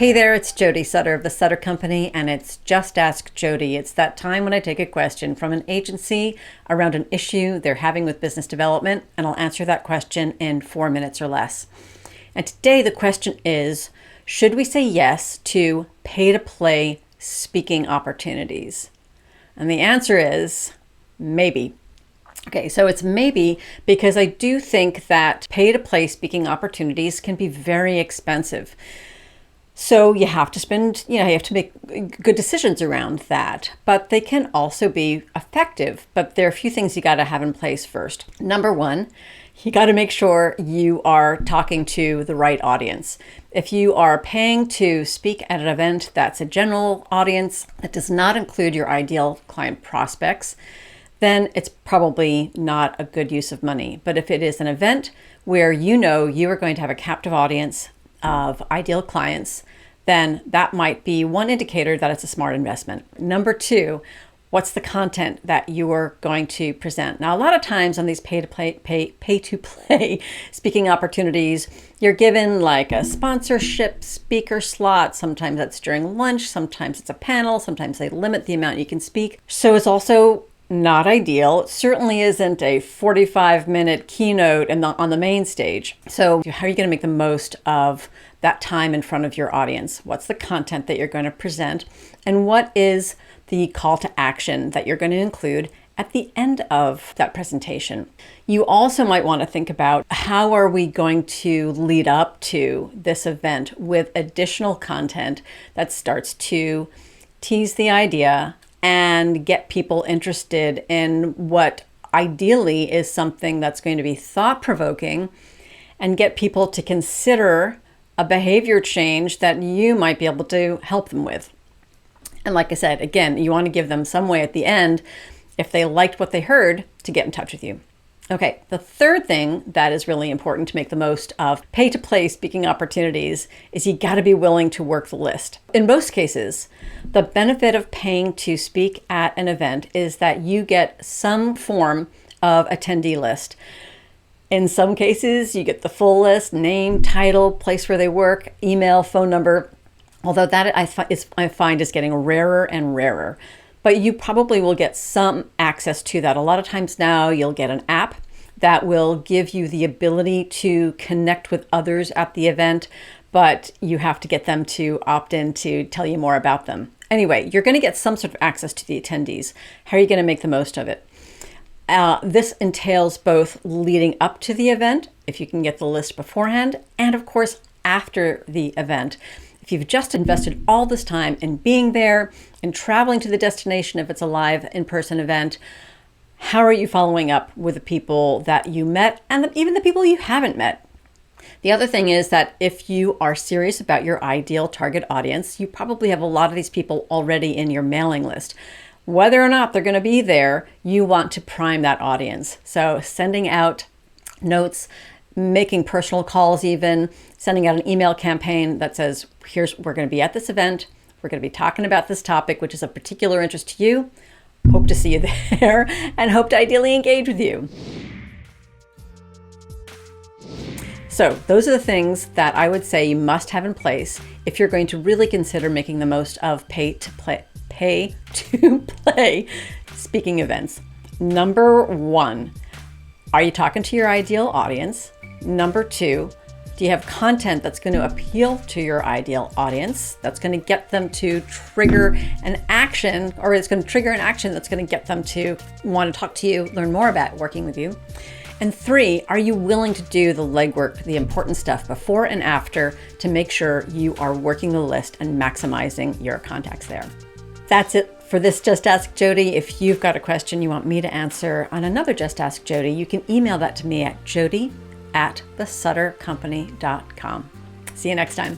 Hey there, it's Jody Sutter of the Sutter Company, and it's Just Ask Jody. It's that time when I take a question from an agency around an issue they're having with business development, and I'll answer that question in 4 minutes or less. And today the question is, should we say yes to pay-to-play speaking opportunities? And the answer is maybe. Okay, so it's maybe because I do think that pay-to-play speaking opportunities can be very expensive. So you have to you have to make good decisions around that, but they can also be effective. But there are a few things you got to have in place first. Number one, you got to make sure you are talking to the right audience. If you are paying to speak at an event that's a general audience that does not include your ideal client prospects, then it's probably not a good use of money. But if it is an event where you know you are going to have a captive audience of ideal clients, then that might be one indicator that it's a smart investment. Number two, what's the content that you are going to present? Now, a lot of times on these pay-to-play speaking opportunities, you're given like a sponsorship speaker slot. Sometimes that's during lunch, sometimes it's a panel, sometimes they limit the amount you can speak. So it's also not ideal. It certainly isn't a 45-minute keynote on the main stage. So how are you going to make the most of that time in front of your audience? What's the content that you're going to present? And what is the call to action that you're going to include at the end of that presentation? You also might want to think about, how are we going to lead up to this event with additional content that starts to tease the idea and get people interested in what ideally is something that's going to be thought-provoking, and get people to consider a behavior change that you might be able to help them with. And like I said, again, you want to give them some way at the end, if they liked what they heard, to get in touch with you. Okay, the third thing that is really important to make the most of pay-to-play speaking opportunities is you got to be willing to work the list. In most cases, the benefit of paying to speak at an event is that you get some form of attendee list. In some cases, you get the full list: name, title, place where they work, email, phone number, although that I find is getting rarer and rarer. But you probably will get some access to that. A lot of times now you'll get an app that will give you the ability to connect with others at the event, but you have to get them to opt in to tell you more about them. Anyway, you're going to get some sort of access to the attendees. How are you going to make the most of it? This entails both leading up to the event, if you can get the list beforehand, and of course after the event. If you've just invested all this time in being there and traveling to the destination, if it's a live in-person event, how are you following up with the people that you met and even the people you haven't met? The other thing is that if you are serious about your ideal target audience, you probably have a lot of these people already in your mailing list. Whether or not they're going to be there, you want to prime that audience. So sending out notes, making personal calls, even sending out an email campaign that says, we're going to be at this event. We're going to be talking about this topic, which is of particular interest to you. Hope to see you there and hope to ideally engage with you. So those are the things that I would say you must have in place if you're going to really consider making the most of pay-to-play speaking events. Number one, are you talking to your ideal audience? Number two, do you have content that's going to appeal to your ideal audience, that's going to get them to trigger an action, or it's going to trigger an action that's going to get them to want to talk to you, learn more about working with you? And three, are you willing to do the legwork, the important stuff before and after, to make sure you are working the list and maximizing your contacts there? That's it for this Just Ask Jody. If you've got a question you want me to answer on another Just Ask Jody, you can email that to me at jody@thesuttercompany.com. See you next time.